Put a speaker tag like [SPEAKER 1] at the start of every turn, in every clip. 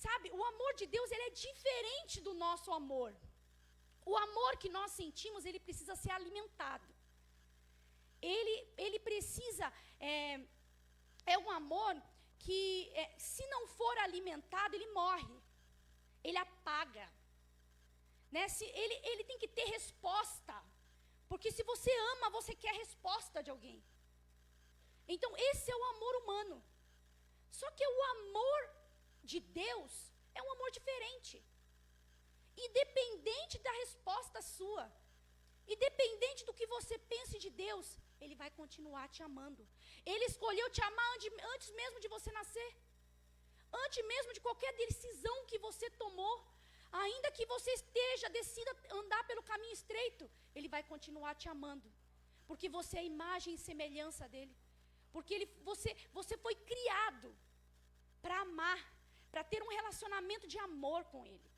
[SPEAKER 1] sabe, o amor de Deus, ele é diferente do nosso amor. O amor que nós sentimos, ele precisa ser alimentado. Ele precisa, é um amor que, se não for alimentado, ele morre. Ele apaga. Né? Ele tem que ter resposta. Porque se você ama, você quer resposta de alguém. Então, esse é o amor humano. Só que o amor de Deus é um amor diferente. Independente da resposta sua, independente do que você pense de Deus, Ele vai continuar te amando. Ele escolheu te amar antes mesmo de você nascer. Antes mesmo de qualquer decisão que você tomou. Ainda que você decida andar pelo caminho estreito, Ele vai continuar te amando. Porque você é a imagem e semelhança dEle. Porque você foi criado para amar, para ter um relacionamento de amor com Ele.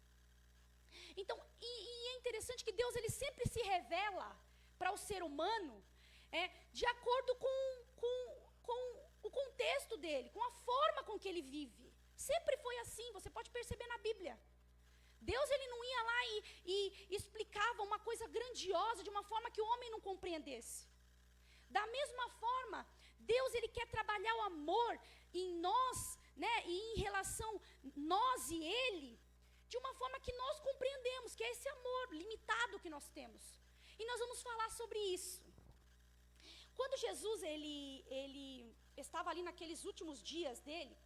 [SPEAKER 1] Então, e é interessante que Deus, Ele sempre se revela para o ser humano, de acordo com o contexto dele, com a forma com que ele vive. Sempre foi assim, você pode perceber na Bíblia. Deus, Ele não ia lá e explicava uma coisa grandiosa de uma forma que o homem não compreendesse. Da mesma forma, Deus, Ele quer trabalhar o amor em nós, né, e em relação nós e Ele, de uma forma que nós compreendemos, que é esse amor limitado que nós temos. E nós vamos falar sobre isso. Quando Jesus, ele estava ali naqueles últimos dias dele,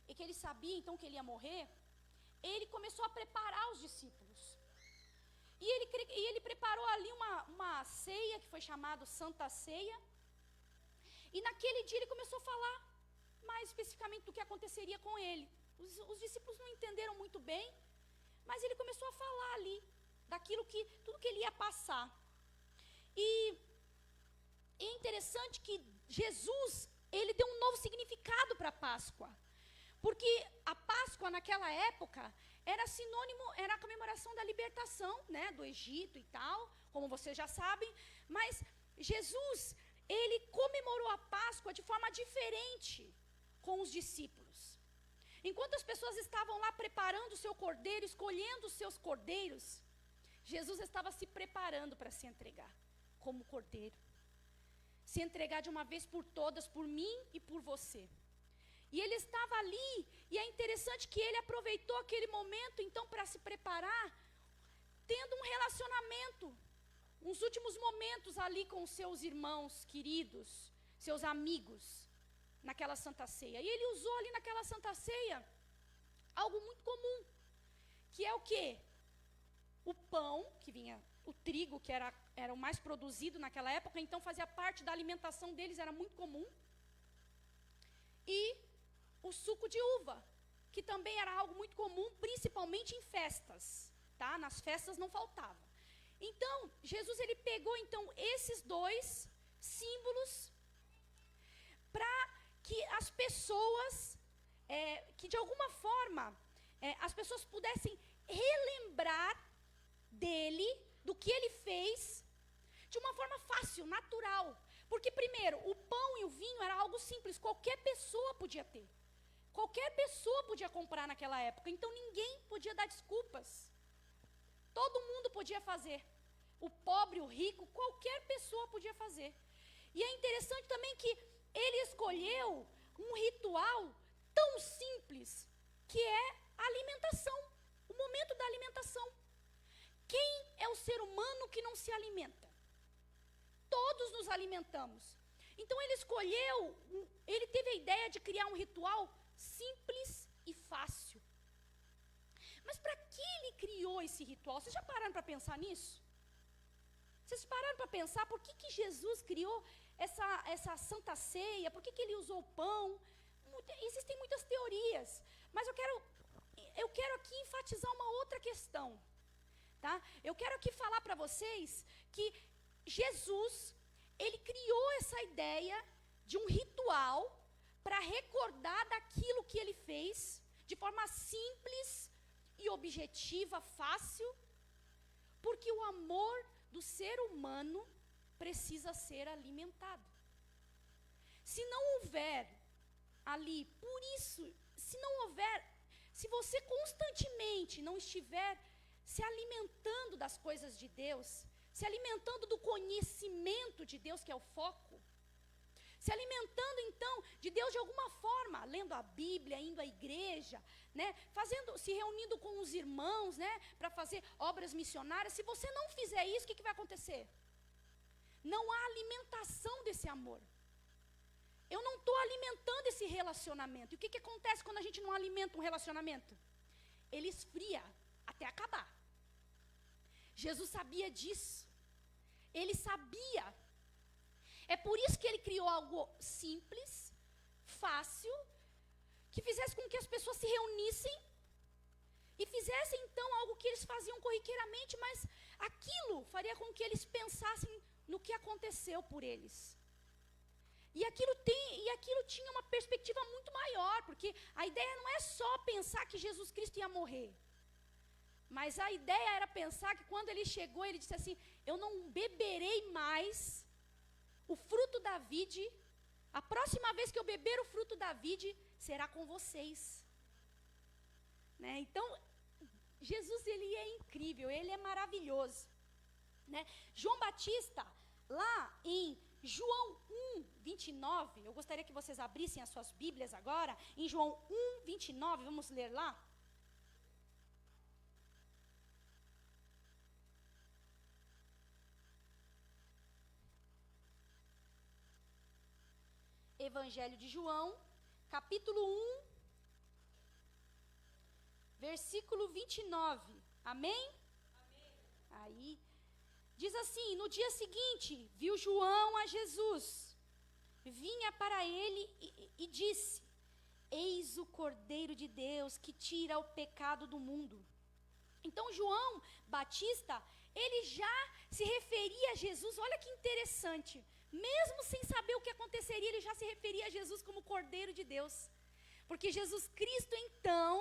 [SPEAKER 1] e que ele sabia então que ele ia morrer, ele começou a preparar os discípulos. E ele preparou ali uma ceia, que foi chamada Santa Ceia. E naquele dia ele começou a falar mais especificamente do que aconteceria com ele. Os discípulos não entenderam muito bem, mas ele começou a falar ali, tudo que ele ia passar. E é interessante que Jesus, ele deu um novo significado para a Páscoa. Porque a Páscoa naquela época era sinônimo, era a comemoração da libertação, né, do Egito e tal, como vocês já sabem. Mas Jesus, ele comemorou a Páscoa de forma diferente com os discípulos. Enquanto as pessoas estavam lá preparando o seu cordeiro, escolhendo os seus cordeiros, Jesus estava se preparando para se entregar como cordeiro. Se entregar de uma vez por todas, por mim e por você. E ele estava ali, e é interessante que ele aproveitou aquele momento, então, para se preparar, tendo um relacionamento, uns últimos momentos ali com os seus irmãos queridos, seus amigos, naquela Santa Ceia. E ele usou ali naquela Santa Ceia algo muito comum, que é o quê? O pão, que vinha, o trigo, que era o mais produzido naquela época, então fazia parte da alimentação deles, era muito comum. E o suco de uva, que também era algo muito comum, principalmente em festas, tá? Nas festas não faltava. Então, Jesus, ele pegou então esses dois símbolos para que as pessoas, que de alguma forma, as pessoas pudessem relembrar dele, do que ele fez, de uma forma fácil, natural. Porque primeiro, o pão e o vinho era algo simples, qualquer pessoa podia ter. Qualquer pessoa podia comprar naquela época, então ninguém podia dar desculpas. Todo mundo podia fazer. O pobre, o rico, qualquer pessoa podia fazer. E é interessante também que ele escolheu um ritual tão simples, que é a alimentação, o momento da alimentação. Quem é o ser humano que não se alimenta? Todos nos alimentamos. Então ele teve a ideia de criar um ritual simples e fácil. Mas para que ele criou esse ritual? Vocês já pararam para pensar nisso? Vocês pararam para pensar por que Jesus criou essa Santa Ceia? Por que ele usou o pão? Existem muitas teorias, mas eu quero aqui enfatizar uma outra questão. Tá? Eu quero aqui falar para vocês que Jesus, ele criou essa ideia de um ritual para recordar daquilo que ele fez, de forma simples e objetiva, fácil, porque o amor do ser humano precisa ser alimentado. Se não houver ali, por isso, se você constantemente não estiver se alimentando das coisas de Deus, se alimentando do conhecimento de Deus, que é o foco, se alimentando então de Deus de alguma forma, lendo a Bíblia, indo à igreja, né, se reunindo com os irmãos, né, para fazer obras missionárias, se você não fizer isso, o que vai acontecer? Não há alimentação desse amor. Eu não estou alimentando esse relacionamento. E o que acontece quando a gente não alimenta um relacionamento? Ele esfria até acabar. Jesus sabia disso. Ele sabia. É por isso que ele criou algo simples, fácil, que fizesse com que as pessoas se reunissem e fizessem então algo que eles faziam corriqueiramente, mas aquilo faria com que eles pensassem no que aconteceu por eles. E aquilo tinha uma perspectiva muito maior, porque a ideia não é só pensar que Jesus Cristo ia morrer. Mas a ideia era pensar que quando ele chegou, ele disse assim: eu não beberei mais o fruto da vide, a próxima vez que eu beber o fruto da vide, será com vocês. Né? Então, Jesus, ele é incrível, ele é maravilhoso. Né? João Batista, lá em João 1, 29, eu gostaria que vocês abrissem as suas Bíblias agora, em João 1, 29, vamos ler lá. Evangelho de João, capítulo 1, versículo 29, amém? Amém. Aí, diz assim: no dia seguinte, viu João a Jesus, vinha para ele e disse: eis o Cordeiro de Deus que tira o pecado do mundo. Então João Batista, ele já se referia a Jesus, olha que interessante, mesmo sem saber o que aconteceria, ele já se referia a Jesus como Cordeiro de Deus, porque Jesus Cristo então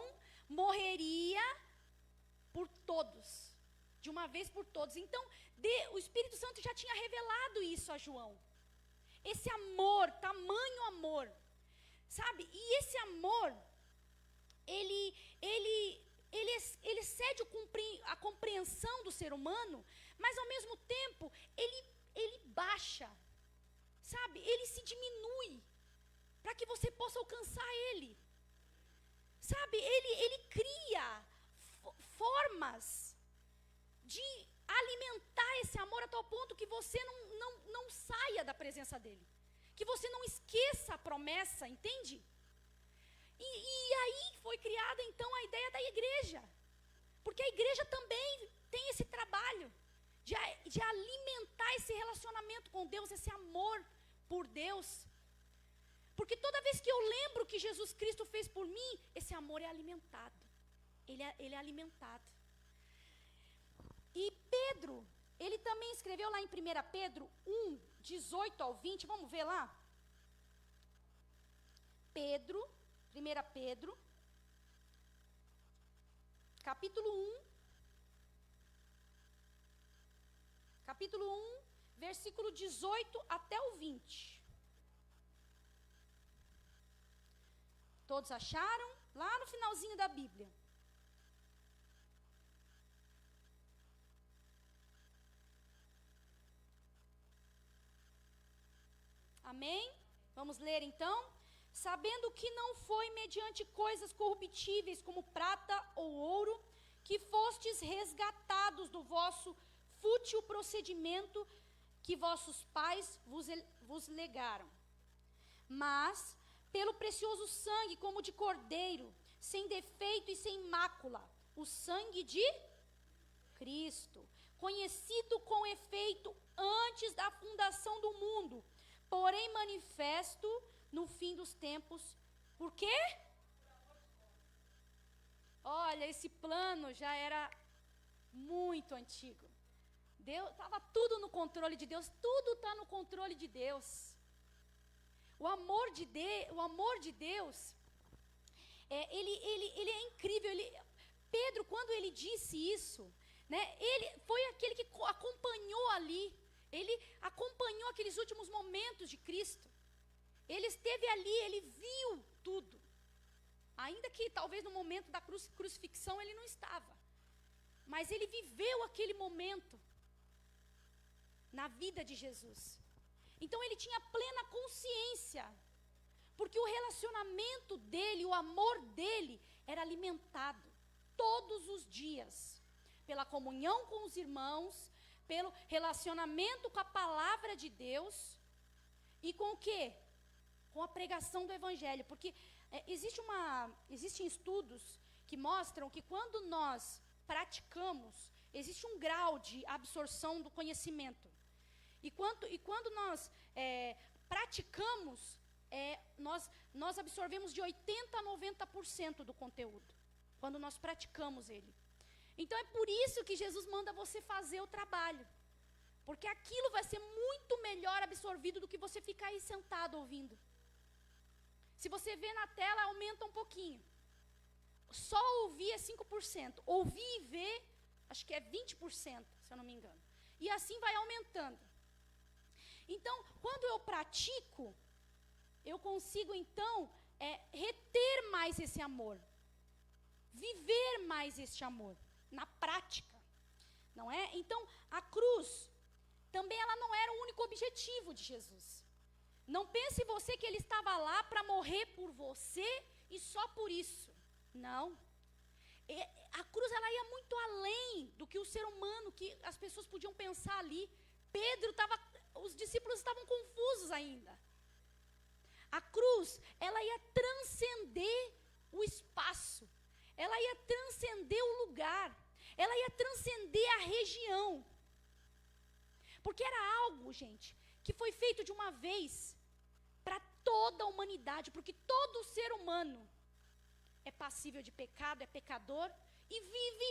[SPEAKER 1] morreria por todos, de uma vez por todos. Então o Espírito Santo já tinha revelado isso a João, esse amor, tamanho amor, sabe? E esse amor, ele excede a compreensão do ser humano, mas ao mesmo tempo, ele baixa, sabe? Ele se diminui, para que você possa alcançar ele, sabe? Ele cria formas de alimentar esse amor a tal ponto que você não saia da presença dele, que você não esqueça a promessa, entende? E aí foi criada então a ideia da igreja, porque a igreja também tem esse trabalho de alimentar esse relacionamento com Deus, esse amor por Deus, porque toda vez que eu lembro que Jesus Cristo fez por mim, esse amor é alimentado, ele é alimentado. E Pedro, ele também escreveu lá em 1 Pedro 1, 18 ao 20, vamos ver lá? Pedro, 1 Pedro, capítulo 1, versículo 18 até o 20. Todos acharam? Lá no finalzinho da Bíblia. Amém? Vamos ler então? Sabendo que não foi mediante coisas corruptíveis como prata ou ouro, que fostes resgatados do vosso fútil procedimento que vossos pais vos legaram, mas pelo precioso sangue como de cordeiro, sem defeito e sem mácula, o sangue de Cristo, conhecido com efeito antes da fundação do mundo, porém manifesto no fim dos tempos. Por quê? Olha, esse plano já era muito antigo. Deus estava tudo no controle de Deus, tudo está no controle de Deus. O amor de Deus, ele é incrível. Pedro, quando ele disse isso, né, ele foi aquele que acompanhou ali, ele acompanhou aqueles últimos momentos de Cristo. Ele esteve ali, ele viu tudo. Ainda que talvez no momento da crucifixão ele não estava. Mas ele viveu aquele momento na vida de Jesus. Então ele tinha plena consciência. Porque o relacionamento dele, o amor dele, era alimentado todos os dias. Pela comunhão com os irmãos, pelo relacionamento com a palavra de Deus. E com o quê? Com a pregação do evangelho. Porque existem estudos que mostram que quando nós praticamos, existe um grau de absorção do conhecimento. E quando nós praticamos, nós absorvemos de 80% a 90% do conteúdo. Quando nós praticamos ele. Então é por isso que Jesus manda você fazer o trabalho. Porque aquilo vai ser muito melhor absorvido do que você ficar aí sentado ouvindo. Se você vê na tela, aumenta um pouquinho. Só ouvir é 5%. Ouvir e ver, acho que é 20%, se eu não me engano. E assim vai aumentando. Então, quando eu pratico, eu consigo, então, reter mais esse amor. Viver mais este amor. Na prática. Não é? Então, a cruz, também ela não era o único objetivo de Jesus. Não pense você que ele estava lá para morrer por você e só por isso. Não. A cruz ela ia muito além do que o ser humano, que as pessoas podiam pensar ali. Os discípulos estavam confusos ainda. A cruz, ela ia transcender o espaço. Ela ia transcender o lugar. Ela ia transcender a região. Porque era algo, gente, que foi feito de uma vez para toda a humanidade, porque todo ser humano é passível de pecado, é pecador e vive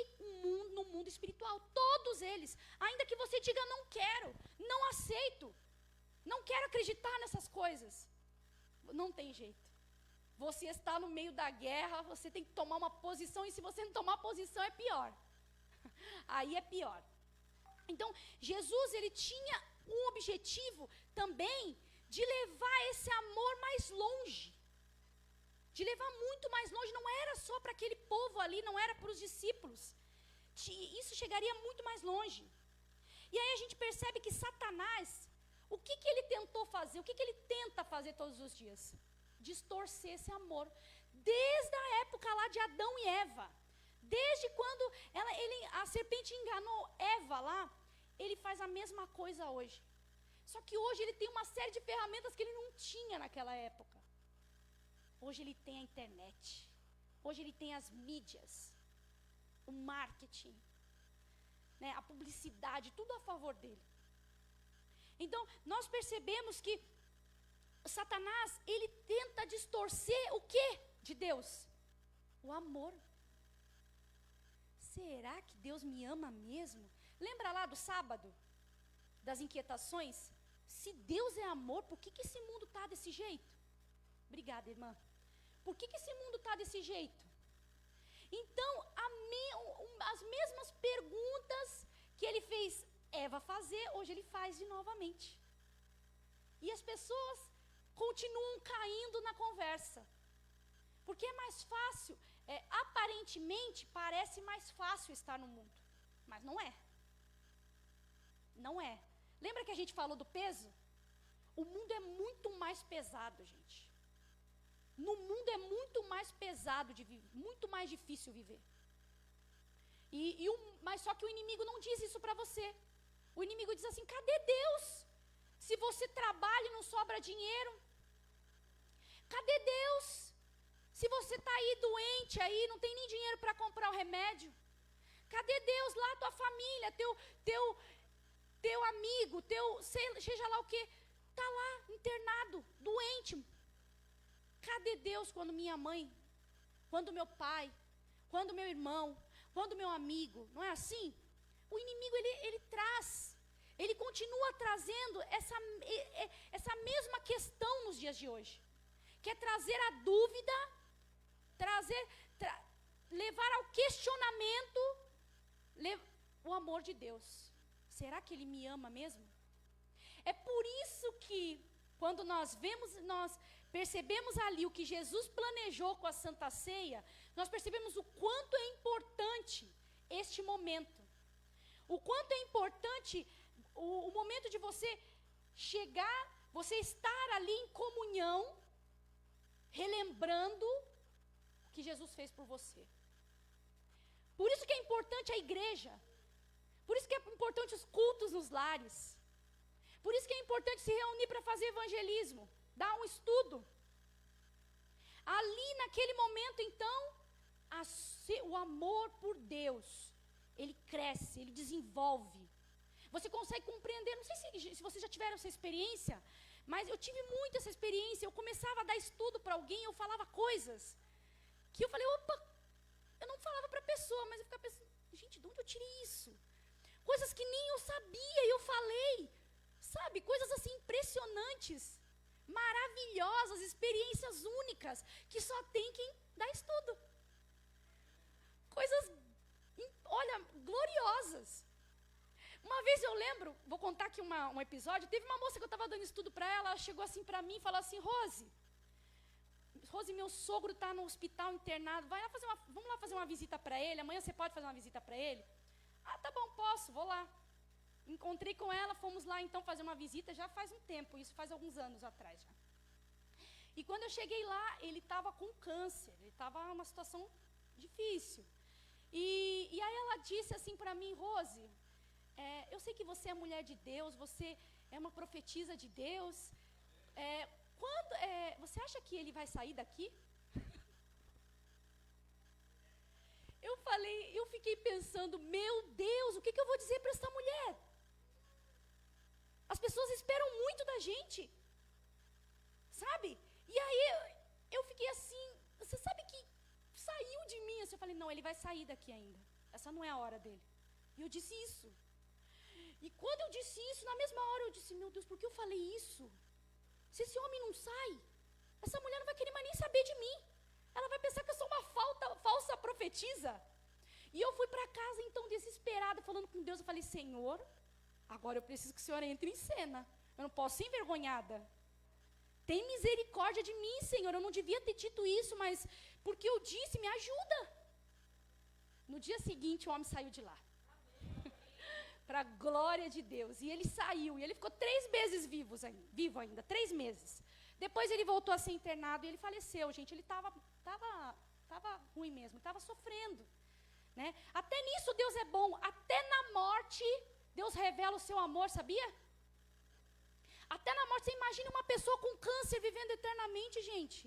[SPEAKER 1] no mundo espiritual, todos eles. Ainda que você diga, não quero, não aceito, não quero acreditar nessas coisas, não tem jeito. Você está no meio da guerra, você tem que tomar uma posição, e se você não tomar posição é pior. Aí é pior. Então, Jesus, ele tinha um objetivo também de levar esse amor mais longe. De levar muito mais longe, não era só para aquele povo ali, não era para os discípulos. Isso chegaria muito mais longe. E aí a gente percebe que Satanás, o que ele tentou fazer? O que ele tenta fazer todos os dias? Distorcer esse amor. Desde a época lá de Adão e Eva. Desde quando a serpente enganou Eva lá, ele faz a mesma coisa hoje. Só que hoje ele tem uma série de ferramentas que ele não tinha naquela época. Hoje ele tem a internet. Hoje ele tem as mídias. O marketing. Né, a publicidade, tudo a favor dele. Então, nós percebemos que Satanás, ele tenta distorcer o quê de Deus? O amor. Será que Deus me ama mesmo? Lembra lá do sábado? Das inquietações? Se Deus é amor, por que esse mundo está desse jeito? Obrigada, irmã. Por que esse mundo está desse jeito? Então, as mesmas perguntas que ele fez Eva fazer, hoje ele faz de novamente. E as pessoas continuam caindo na conversa. Porque é mais fácil, aparentemente parece mais fácil estar no mundo. Mas não é. Não é. Lembra que a gente falou do peso? O mundo é muito mais pesado, gente. No mundo é muito mais pesado de viver, muito mais difícil viver. Mas só que o inimigo não diz isso para você. O inimigo diz assim, cadê Deus? Se você trabalha e não sobra dinheiro. Cadê Deus? Se você está aí doente, aí, não tem nem dinheiro para comprar o remédio. Cadê Deus lá, tua família, teu amigo, seja lá o que, está lá internado, doente. Cadê Deus quando minha mãe, quando meu pai, quando meu irmão, quando meu amigo, não é assim? O inimigo, ele traz, ele continua trazendo essa mesma questão nos dias de hoje. Quer trazer a dúvida, levar ao questionamento o amor de Deus. Será que ele me ama mesmo? É por isso que, quando nós vemos, nós percebemos ali o que Jesus planejou com a Santa Ceia, nós percebemos o quanto é importante este momento. O quanto é importante o momento de você chegar, você estar ali em comunhão, relembrando o que Jesus fez por você. Por isso que é importante a igreja. Por isso que é importante os cultos nos lares. Por isso que é importante se reunir para fazer evangelismo, dar um estudo. Ali naquele momento, então, o amor por Deus, ele cresce, ele desenvolve. Você consegue compreender, não sei se vocês já tiveram essa experiência, mas eu tive muito essa experiência. Eu começava a dar estudo para alguém, eu falava coisas que eu falei, opa, eu não falava para a pessoa, mas eu ficava pensando, gente, de onde eu tirei isso? Coisas que nem eu sabia e eu falei, sabe? Coisas assim impressionantes, maravilhosas, experiências únicas, que só tem quem dá estudo. Coisas, olha, gloriosas. Uma vez eu lembro, vou contar aqui um episódio, teve uma moça que eu estava dando estudo para ela, ela chegou assim para mim e falou assim, Rose, meu sogro está no hospital internado, vamos lá fazer uma visita para ele, amanhã você pode fazer uma visita para ele? Ah, tá bom, posso, vou lá. Encontrei com ela, fomos lá então fazer uma visita, já faz um tempo, isso faz alguns anos atrás já. E quando eu cheguei lá, ele estava com câncer, ele estava numa situação difícil. E aí ela disse assim para mim, Rose, eu sei que você é mulher de Deus, você é uma profetisa de Deus, você acha que ele vai sair daqui? Eu fiquei pensando, meu Deus, o que eu vou dizer para essa mulher? As pessoas esperam muito da gente, sabe? E aí eu fiquei assim, você sabe que saiu de mim, assim, eu falei, não, ele vai sair daqui ainda, essa não é a hora dele. E eu disse isso. E quando eu disse isso, na mesma hora eu disse, meu Deus, por que eu falei isso? Se esse homem não sai, essa mulher não vai querer mais nem saber de mim. Ela vai pensar que eu sou uma falsa profetisa. E eu fui para casa, então, desesperada, falando com Deus. Eu falei, Senhor, agora eu preciso que o Senhor entre em cena. Eu não posso ser envergonhada. Tem misericórdia de mim, Senhor. Eu não devia ter dito isso, mas porque eu disse, me ajuda. No dia seguinte, o homem saiu de lá. Para a glória de Deus. E ele saiu, e ele ficou 3 meses vivo ainda, 3 meses. Depois ele voltou a ser internado e ele faleceu, gente. Ele estava ruim mesmo, estava sofrendo. Né? Até nisso Deus é bom, até na morte Deus revela o seu amor, sabia? Até na morte, você imagina uma pessoa com câncer vivendo eternamente, gente.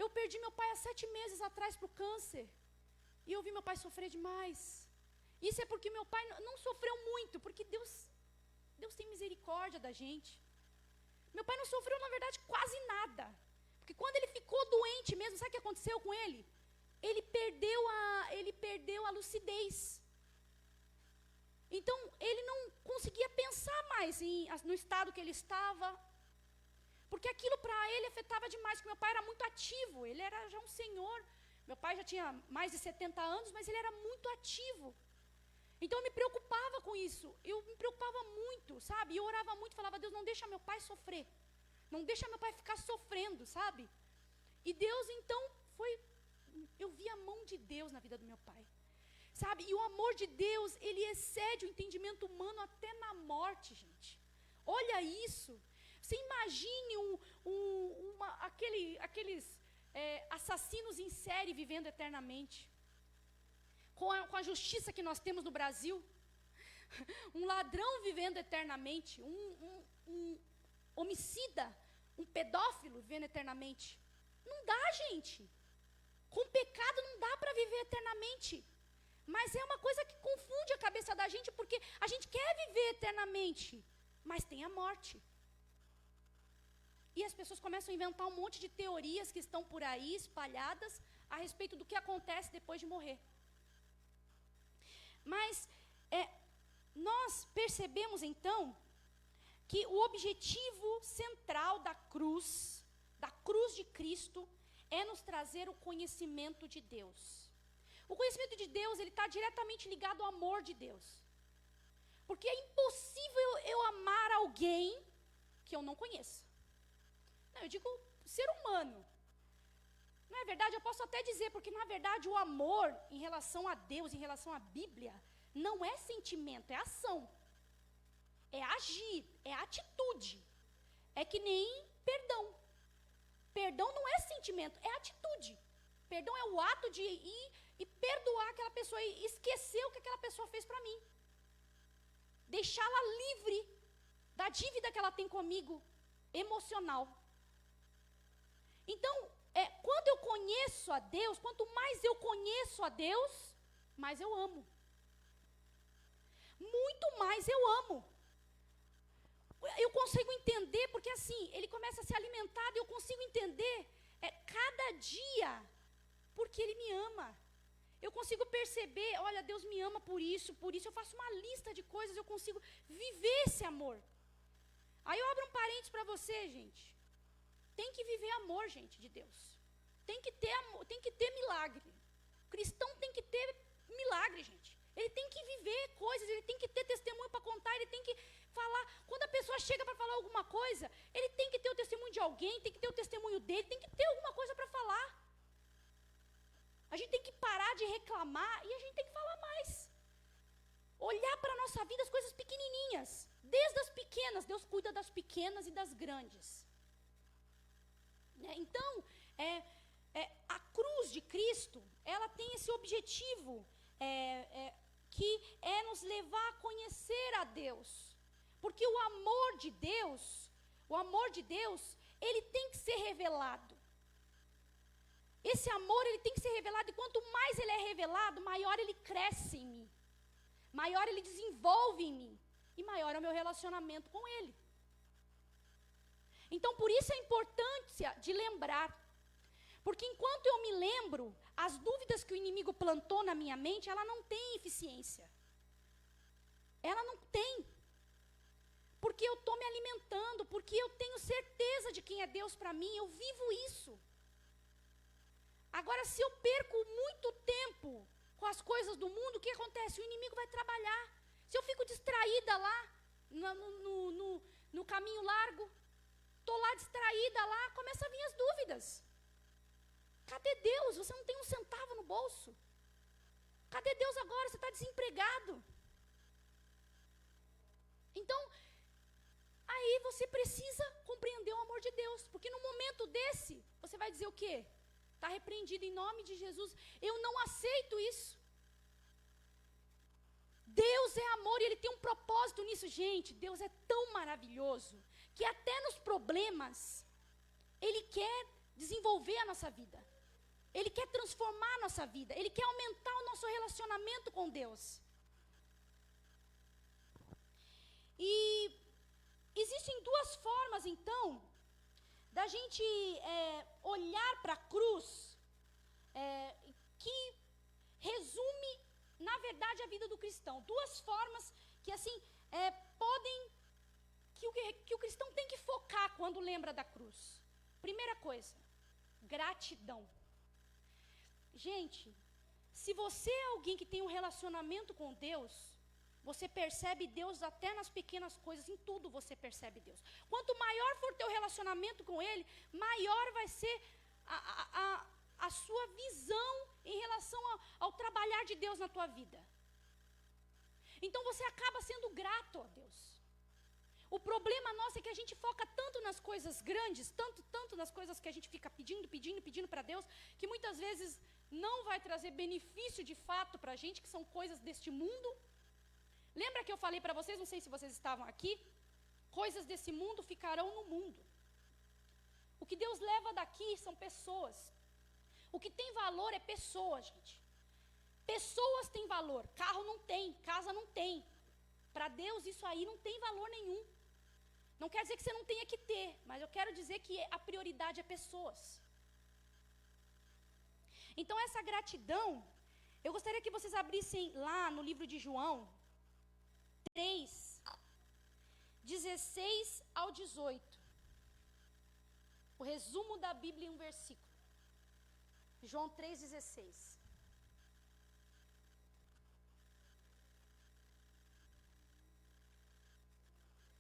[SPEAKER 1] Eu perdi meu pai há 7 meses atrás para o câncer. E eu vi meu pai sofrer demais. Isso é porque meu pai não sofreu muito, porque Deus tem misericórdia da gente. Meu pai não sofreu, na verdade, quase nada. Porque quando ele ficou doente mesmo, sabe o que aconteceu com ele? Ele perdeu a lucidez. Então, ele não conseguia pensar mais no estado que ele estava. Porque aquilo para ele afetava demais, porque meu pai era muito ativo, ele era já um senhor. Meu pai já tinha mais de 70 anos, mas ele era muito ativo. Então eu me preocupava com isso, eu me preocupava muito, sabe? E eu orava muito, falava, Deus, não deixa meu pai sofrer. Não deixa meu pai ficar sofrendo, sabe? E Deus então eu vi a mão de Deus na vida do meu pai. Sabe? E o amor de Deus, ele excede o entendimento humano até na morte, gente. Olha isso. Você imagine aqueles assassinos em série vivendo eternamente. Com a justiça que nós temos no Brasil. Um ladrão vivendo eternamente. Um homicida, um pedófilo vivendo eternamente. Não dá, gente. Com pecado não dá para viver eternamente. Mas é uma coisa que confunde a cabeça da gente, porque a gente quer viver eternamente, mas tem a morte. E as pessoas começam a inventar um monte de teorias que estão por aí, espalhadas, a respeito do que acontece depois de morrer. Mas nós percebemos então, que o objetivo central da cruz de Cristo, é nos trazer o conhecimento de Deus. O conhecimento de Deus, ele está diretamente ligado ao amor de Deus. Porque é impossível eu amar alguém que eu não conheça. Não, eu digo ser humano. Não é verdade? Eu posso até dizer, porque na verdade o amor em relação a Deus, em relação à Bíblia, não é sentimento, é ação. É agir, é atitude. É que nem perdão. Perdão não é sentimento, é atitude. Perdão é o ato de ir e perdoar aquela pessoa e esquecer o que aquela pessoa fez para mim. Deixá-la livre da dívida que ela tem comigo, emocional. Então, quando eu conheço a Deus, quanto mais eu conheço a Deus, mais eu amo. Muito mais eu amo. Eu consigo entender, porque assim, ele começa a ser alimentado, e eu consigo entender cada dia, porque ele me ama. Eu consigo perceber, olha, Deus me ama por isso eu faço uma lista de coisas, eu consigo viver esse amor. Aí eu abro um parênteses para você, gente. Tem que viver amor, gente, de Deus. Tem que ter amor, tem que ter milagre. O cristão tem que ter milagre, gente. Ele tem que viver coisas, ele tem que ter testemunho para contar, ele tem que falar. Quando a pessoa chega para falar alguma coisa, ele tem que ter o testemunho de alguém, tem que ter o testemunho dele, tem que ter alguma coisa para falar. A gente tem que parar de reclamar e a gente tem que falar mais. Olhar para a nossa vida as coisas pequenininhas. Desde as pequenas, Deus cuida das pequenas e das grandes. Então, a cruz de Cristo, ela tem esse objetivo, que é nos levar a conhecer a Deus. Porque o amor de Deus, ele tem que ser revelado. Esse amor, ele tem que ser revelado, e quanto mais ele é revelado, maior ele cresce em mim. Maior ele desenvolve em mim. E maior é o meu relacionamento com ele. Então, por isso a importância de lembrar. Porque enquanto eu me lembro, as dúvidas que o inimigo plantou na minha mente, ela não tem eficiência. Ela não tem. Porque eu estou me alimentando, porque eu tenho certeza de quem é Deus para mim, eu vivo isso. Agora, se eu perco muito tempo com as coisas do mundo, o que acontece? O inimigo vai trabalhar. Se eu fico distraída lá, no caminho largo, estou lá distraída lá, começam a vir as dúvidas. Cadê Deus? Você não tem um centavo no bolso. Cadê Deus agora? Você está desempregado. Então, aí você precisa compreender o amor de Deus. Porque no momento desse, você vai dizer o quê? Está repreendido em nome de Jesus. Eu não aceito isso. Deus é amor e Ele tem um propósito nisso. Gente, Deus é tão maravilhoso que até nos problemas, Ele quer desenvolver a nossa vida. Ele quer transformar a nossa vida. Ele quer aumentar o nosso relacionamento com Deus. E existem duas formas, então, da gente olhar para a cruz, que resume, na verdade, a vida do cristão. Duas formas que, assim, que o cristão tem que focar quando lembra da cruz. Primeira coisa, gratidão. Gente, se você é alguém que tem um relacionamento com Deus, você percebe Deus até nas pequenas coisas, em tudo você percebe Deus. Quanto maior for teu relacionamento com Ele, maior vai ser a sua visão em relação ao trabalhar de Deus na tua vida. Então você acaba sendo grato a Deus. O problema nosso é que a gente foca tanto nas coisas grandes, tanto nas coisas que a gente fica pedindo para Deus, que muitas vezes não vai trazer benefício de fato para a gente, que são coisas deste mundo. Lembra que eu falei para vocês, não sei se vocês estavam aqui, coisas desse mundo ficarão no mundo. O que Deus leva daqui são pessoas. O que tem valor é pessoa, gente. Pessoas têm valor, carro não tem, casa não tem. Para Deus isso aí não tem valor nenhum. Não quer dizer que você não tenha que ter, mas eu quero dizer que a prioridade é pessoas. Então essa gratidão, eu gostaria que vocês abrissem lá no livro de João 3, 16 ao 18. O resumo da Bíblia em um versículo. João 3,16.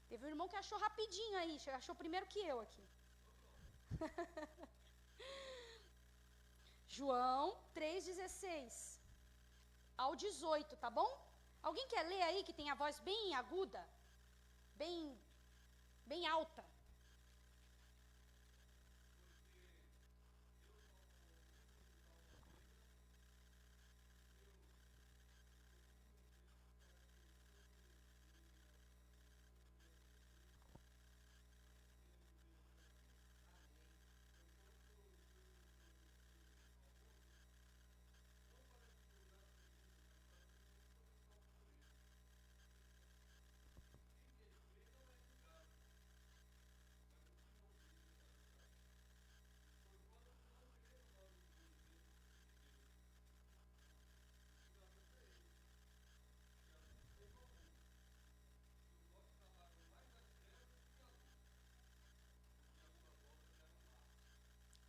[SPEAKER 1] Teve um irmão que achou rapidinho aí, achou primeiro que eu aqui. João 3,16 ao 18, tá bom? Alguém quer ler aí que tem a voz bem aguda? Bem alta.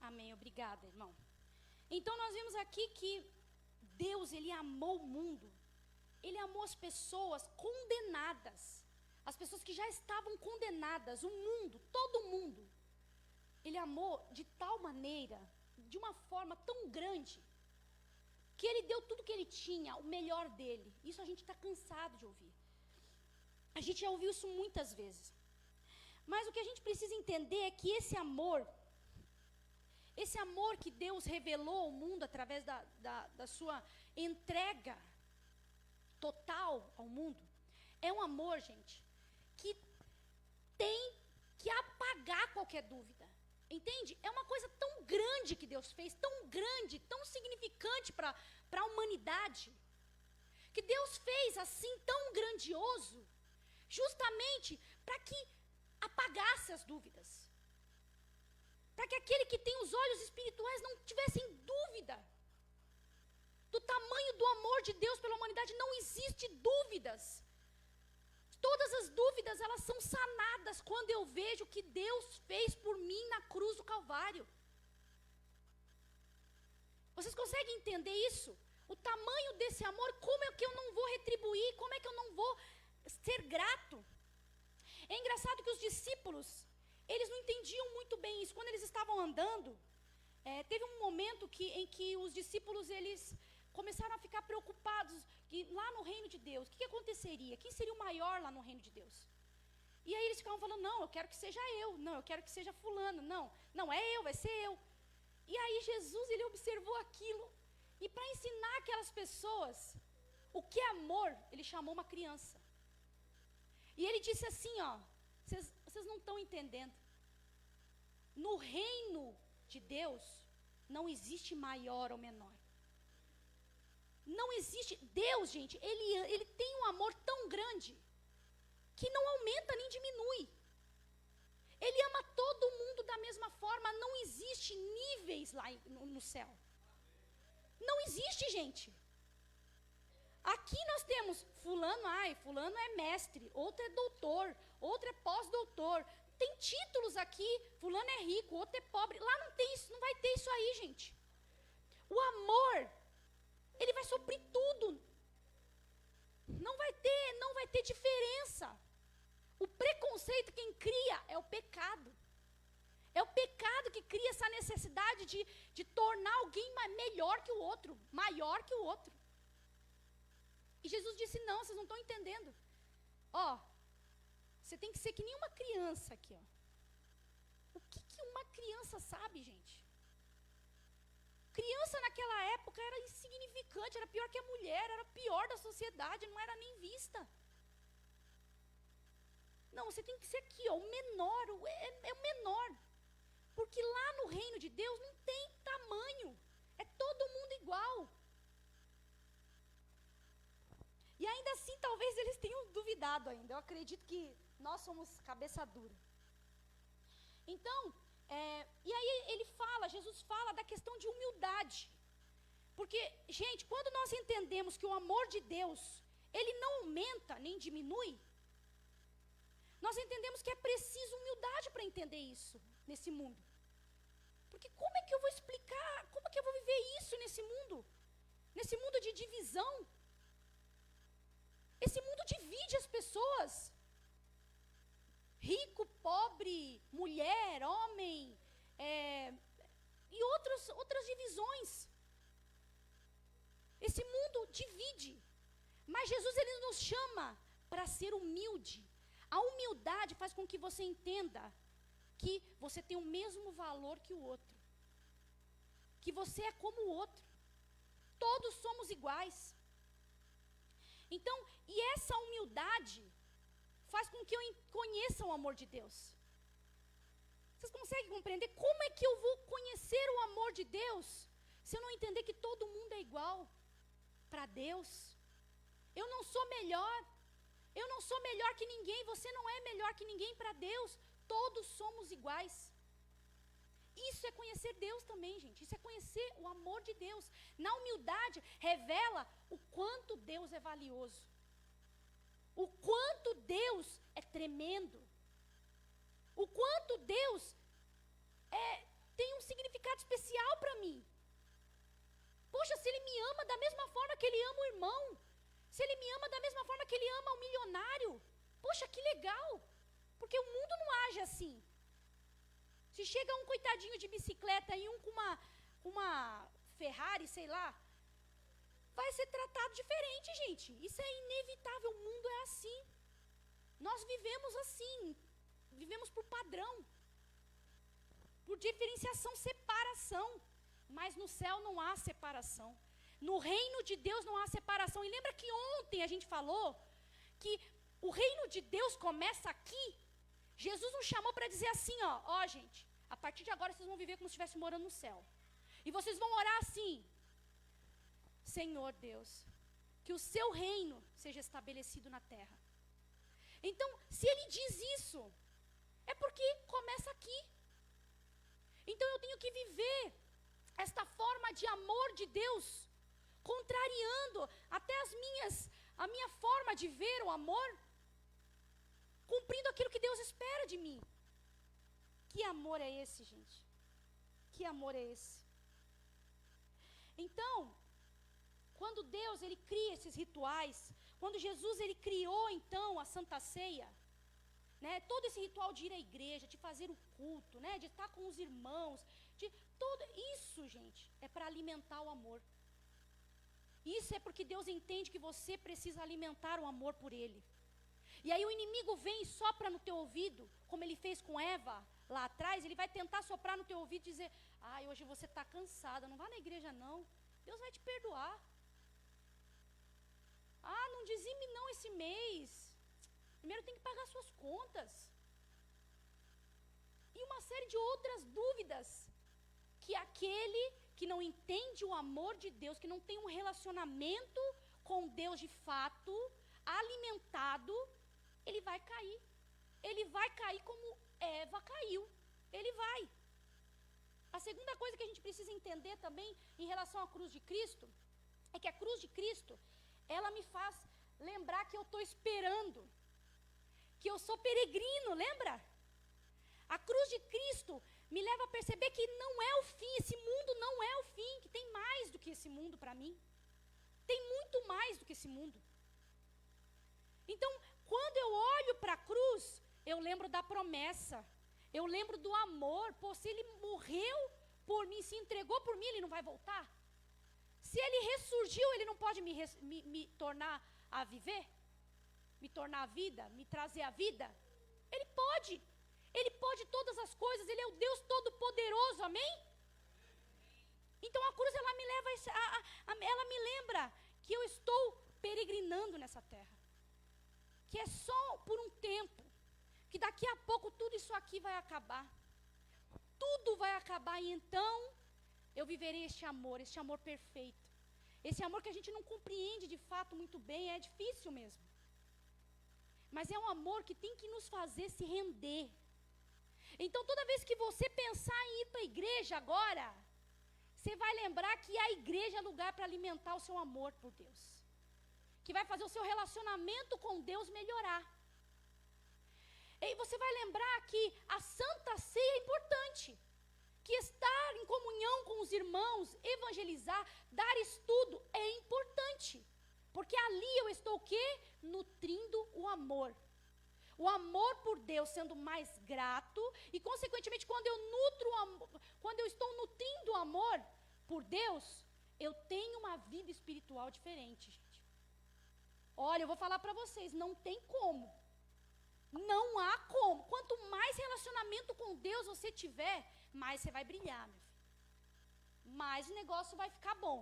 [SPEAKER 1] Amém, obrigada, irmão. Então nós vimos aqui que Deus, Ele amou o mundo. Ele amou as pessoas condenadas. As pessoas que já estavam condenadas, o mundo, todo mundo. Ele amou de tal maneira, de uma forma tão grande, que Ele deu tudo que Ele tinha, o melhor dele. Isso a gente está cansado de ouvir. A gente já ouviu isso muitas vezes. Mas o que a gente precisa entender é que esse amor que Deus revelou ao mundo através da sua entrega total ao mundo, é um amor, gente, que tem que apagar qualquer dúvida. Entende? É uma coisa tão grande que Deus fez, tão grande, tão significante para a humanidade, que Deus fez assim tão grandioso, justamente para que apagasse as dúvidas. Para que aquele que tem os olhos espirituais não tivessem dúvida do tamanho do amor de Deus pela humanidade. Não existe dúvidas. Todas as dúvidas, elas são sanadas quando eu vejo o que Deus fez por mim na cruz do Calvário. Vocês conseguem entender isso? O tamanho desse amor, como é que eu não vou retribuir, como é que eu não vou ser grato? É engraçado que os discípulos, eles não entendiam muito bem isso. Quando eles estavam andando, teve um momento em que os discípulos, eles começaram a ficar preocupados, que lá no reino de Deus, o que aconteceria? Quem seria o maior lá no reino de Deus? E aí eles ficavam falando, não, eu quero que seja eu, não, eu quero que seja fulano, não é eu, vai ser eu. E aí Jesus, ele observou aquilo, e para ensinar aquelas pessoas o que é amor, ele chamou uma criança. E ele disse assim, ó, vocês não estão entendendo. No reino de Deus, não existe maior ou menor. Não existe. Deus, gente, ele tem um amor tão grande que não aumenta nem diminui. Ele ama todo mundo da mesma forma. Não existe níveis lá no céu. Não existe, gente. Aqui nós temos fulano é mestre, outro é doutor, outro é pós-doutor. Tem títulos aqui, fulano é rico, outro é pobre. Lá não tem isso, não vai ter isso aí, gente. O amor, ele vai suprir tudo. Não vai ter diferença. O preconceito quem cria é o pecado. É o pecado que cria essa necessidade de tornar alguém melhor que o outro, maior que o outro. E Jesus disse, não, vocês não estão entendendo. Ó, você tem que ser que nem uma criança aqui, ó. O que uma criança sabe, gente? Criança naquela época era insignificante, era pior que a mulher, era pior da sociedade, não era nem vista. Não, você tem que ser aqui, ó, o menor, é o menor. Porque lá no reino de Deus não tem tamanho, é todo mundo igual. E ainda assim, talvez eles tenham duvidado ainda. Eu acredito que nós somos cabeça dura. Então, e aí Jesus fala da questão de humildade. Porque, gente, quando nós entendemos que o amor de Deus, ele não aumenta nem diminui, nós entendemos que é preciso humildade para entender isso nesse mundo. Porque como é que eu vou explicar, como é que eu vou viver isso nesse mundo? Nesse mundo de divisão? Esse mundo divide as pessoas. Rico, pobre, mulher, homem, e outras divisões. Esse mundo divide, mas Jesus ele nos chama para ser humilde. A humildade faz com que você entenda que você tem o mesmo valor que o outro, que você é como o outro, todos somos iguais. Então, e essa humildade faz com que eu conheça o amor de Deus. Vocês conseguem compreender como é que eu vou conhecer o amor de Deus se eu não entender que todo mundo é igual para Deus? Eu não sou melhor, eu não sou melhor que ninguém, você não é melhor que ninguém para Deus, todos somos iguais. Isso é conhecer Deus também, gente, isso é conhecer o amor de Deus. Na humildade, revela o quanto Deus é valioso, o quanto Deus é tremendo, o quanto Deus tem um significado especial para mim. Poxa, se Ele me ama da mesma forma que Ele ama o irmão, se Ele me ama da mesma forma que Ele ama o milionário, poxa, que legal, porque o mundo não age assim. Se chega um coitadinho de bicicleta e um com uma Ferrari, sei lá, vai ser tratado diferente, gente. Isso é inevitável, o mundo é assim. Nós vivemos assim, vivemos por padrão, por diferenciação, separação. Mas no céu não há separação. No reino de Deus não há separação. E lembra que ontem a gente falou que o reino de Deus começa aqui? Jesus nos chamou para dizer assim, ó, gente, a partir de agora vocês vão viver como se estivessem morando no céu. E vocês vão orar assim: Senhor Deus, que o seu reino seja estabelecido na terra. Então, se Ele diz isso, é porque começa aqui. Então eu tenho que viver esta forma de amor de Deus, contrariando até a minha forma de ver o amor, cumprindo aquilo que Deus espera de mim. Que amor é esse, gente? Que amor é esse? Então, quando Deus ele cria esses rituais, quando Jesus ele criou então a Santa Ceia, né, todo esse ritual de ir à igreja, de fazer o culto, né, de estar com os irmãos, de tudo isso, gente, é para alimentar o amor. Isso é porque Deus entende que você precisa alimentar o amor por Ele. E aí o inimigo vem e sopra no teu ouvido, como ele fez com Eva lá atrás. Ele vai tentar soprar no teu ouvido e dizer: hoje você está cansada, não vá na igreja não, Deus vai te perdoar. Não dizime não esse mês, primeiro tem que pagar suas contas. E uma série de outras dúvidas que aquele que não entende o amor de Deus, que não tem um relacionamento com Deus de fato, alimentado, ele vai cair. Ele vai cair como Eva caiu. Ele vai. A segunda coisa que a gente precisa entender também em relação à cruz de Cristo, é que a cruz de Cristo, ela me faz lembrar que eu estou esperando, que eu sou peregrino, lembra? A cruz de Cristo me leva a perceber que não é o fim, esse mundo não é o fim, que tem mais do que esse mundo para mim. Tem muito mais do que esse mundo. Então, quando eu olho para a cruz, eu lembro da promessa, eu lembro do amor. Se Ele morreu por mim, se entregou por mim, Ele não vai voltar? Se Ele ressurgiu, Ele não pode me tornar a viver? Me tornar a vida? Me trazer a vida? Ele pode. Ele pode todas as coisas, Ele é o Deus Todo-Poderoso, amém? Então a cruz, ela me leva, ela me lembra que eu estou peregrinando nessa terra. Que é só por um tempo, que daqui a pouco tudo isso aqui vai acabar. Tudo vai acabar e então eu viverei este amor perfeito. Esse amor que a gente não compreende de fato muito bem, é difícil mesmo. Mas é um amor que tem que nos fazer se render. Então toda vez que você pensar em ir para a igreja agora, você vai lembrar que a igreja é lugar para alimentar o seu amor por Deus. Que vai fazer o seu relacionamento com Deus melhorar. E você vai lembrar que a Santa Ceia é importante. Que estar em comunhão com os irmãos, evangelizar, dar estudo é importante. Porque ali eu estou o quê? Nutrindo o amor. o amor por Deus sendo mais grato, e consequentemente quando eu estou nutrindo o amor por Deus, eu tenho uma vida espiritual diferente, gente. Olha, eu vou falar para vocês, não tem como. Não há como. Quanto mais relacionamento com Deus você tiver, mais você vai brilhar, meu filho. Mais o negócio vai ficar bom.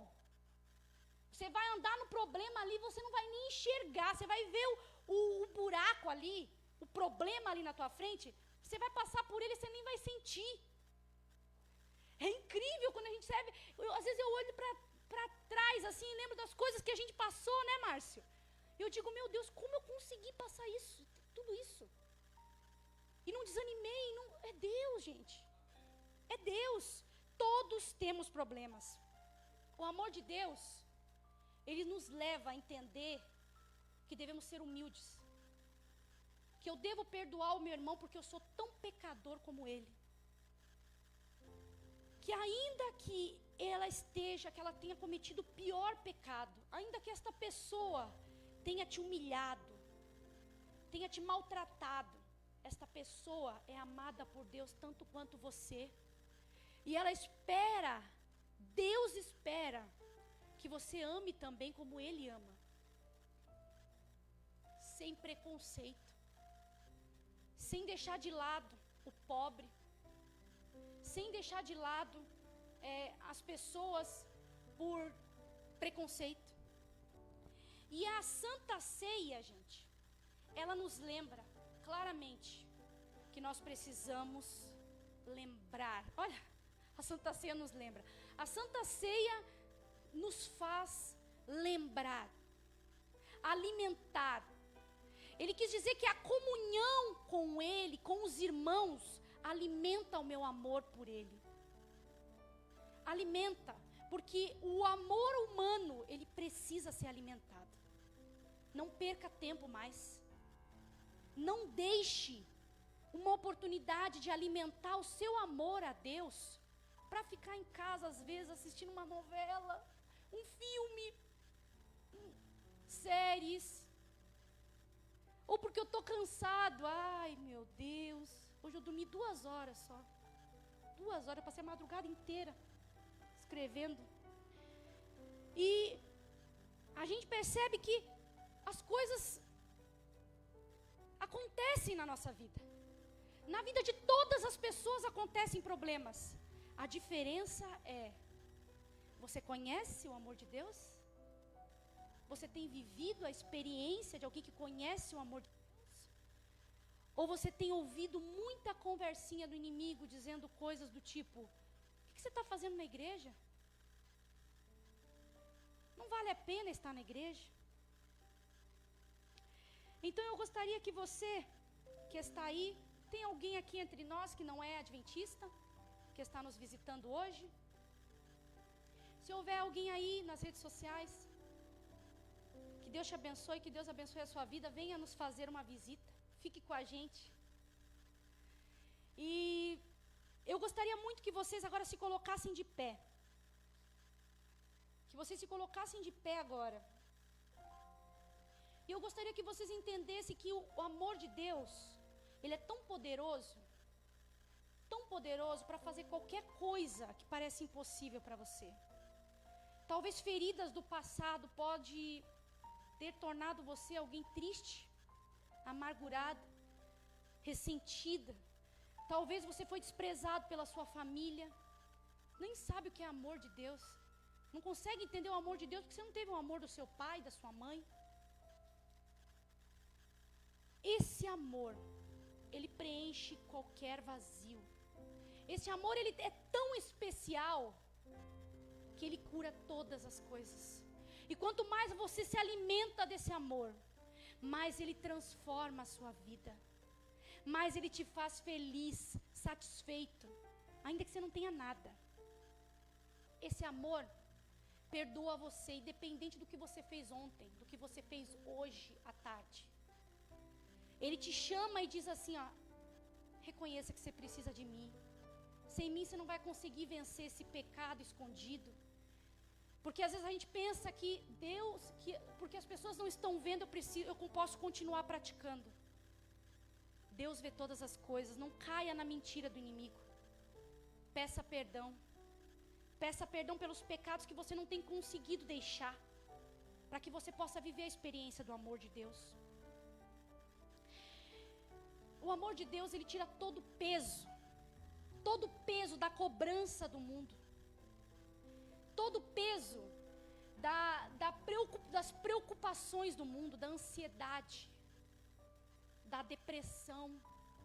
[SPEAKER 1] Você vai andar no problema ali, você não vai nem enxergar. Você vai ver o buraco ali, o problema ali na tua frente. Você vai passar por ele, você nem vai sentir. É incrível quando a gente serve. Às vezes eu olho para trás assim e lembro das coisas que a gente passou, né, Márcio? Eu digo, meu Deus, como eu consegui passar isso? Tudo isso. E não desanimei, não... É Deus, gente. É Deus. Todos temos problemas. O amor de Deus, ele nos leva a entender que devemos ser humildes. Que eu devo perdoar o meu irmão porque eu sou tão pecador como ele. Que ainda que que ela tenha cometido o pior pecado, ainda que esta pessoa tenha te humilhado, tenha te maltratado, esta pessoa é amada por Deus tanto quanto você. E ela espera, Deus espera, que você ame também como Ele ama. Sem preconceito. Sem deixar de lado o pobre. Sem deixar de lado as pessoas por preconceito. E a Santa Ceia, gente, ela nos lembra claramente que nós precisamos lembrar. Olha, a Santa Ceia nos lembra. A Santa Ceia nos faz lembrar, alimentar. Ele quis dizer que a comunhão com Ele, com os irmãos, alimenta o meu amor por Ele. Alimenta, porque o amor humano, ele precisa ser alimentado. Não perca tempo mais. Não deixe uma oportunidade de alimentar o seu amor a Deus para ficar em casa, às vezes, assistindo uma novela, um filme, séries. Ou porque eu estou cansado. Ai, meu Deus. Hoje eu dormi 2 horas só. 2 horas, eu passei a madrugada inteira escrevendo. E a gente percebe que as coisas acontecem na nossa vida. Na vida de todas as pessoas acontecem problemas. A diferença é: você conhece o amor de Deus? Você tem vivido a experiência de alguém que conhece o amor de Deus? Ou você tem ouvido muita conversinha do inimigo dizendo coisas do tipo: o que você está fazendo na igreja? Não vale a pena estar na igreja? Então eu gostaria que você, que está aí, tem alguém aqui entre nós que não é adventista, que está nos visitando hoje? Se houver alguém aí nas redes sociais, que Deus te abençoe, que Deus abençoe a sua vida, venha nos fazer uma visita, fique com a gente. E eu gostaria muito que vocês agora se colocassem de pé. Que vocês se colocassem de pé agora. E eu gostaria que vocês entendessem que o amor de Deus, ele é tão poderoso para fazer qualquer coisa que parece impossível para você. Talvez feridas do passado pode ter tornado você alguém triste, amargurada, ressentida. Talvez você foi desprezado pela sua família, nem sabe o que é amor de Deus. Não consegue entender o amor de Deus porque você não teve o amor do seu pai, da sua mãe. Esse amor, ele preenche qualquer vazio. Esse amor, ele é tão especial que ele cura todas as coisas. E quanto mais você se alimenta desse amor, mais ele transforma a sua vida. Mais ele te faz feliz, satisfeito, ainda que você não tenha nada. Esse amor perdoa você, independente do que você fez ontem, do que você fez hoje à tarde. Ele te chama e diz assim, ó: reconheça que você precisa de mim. Sem mim você não vai conseguir vencer esse pecado escondido. Porque às vezes a gente pensa que porque as pessoas não estão vendo, eu posso continuar praticando. Deus vê todas as coisas. Não caia na mentira do inimigo. Peça perdão. Peça perdão pelos pecados que você não tem conseguido deixar, para que você possa viver a experiência do amor de Deus. O amor de Deus, ele tira todo o peso da cobrança do mundo, todo o peso das preocupações do mundo, da ansiedade, da depressão,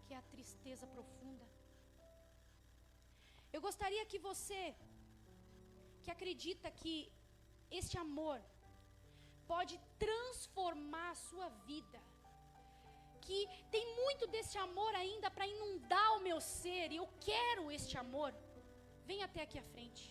[SPEAKER 1] que é a tristeza profunda. Eu gostaria que você, que acredita que este amor pode transformar a sua vida, que tem muito desse amor ainda para inundar o meu ser, e eu quero este amor, venha até aqui à frente.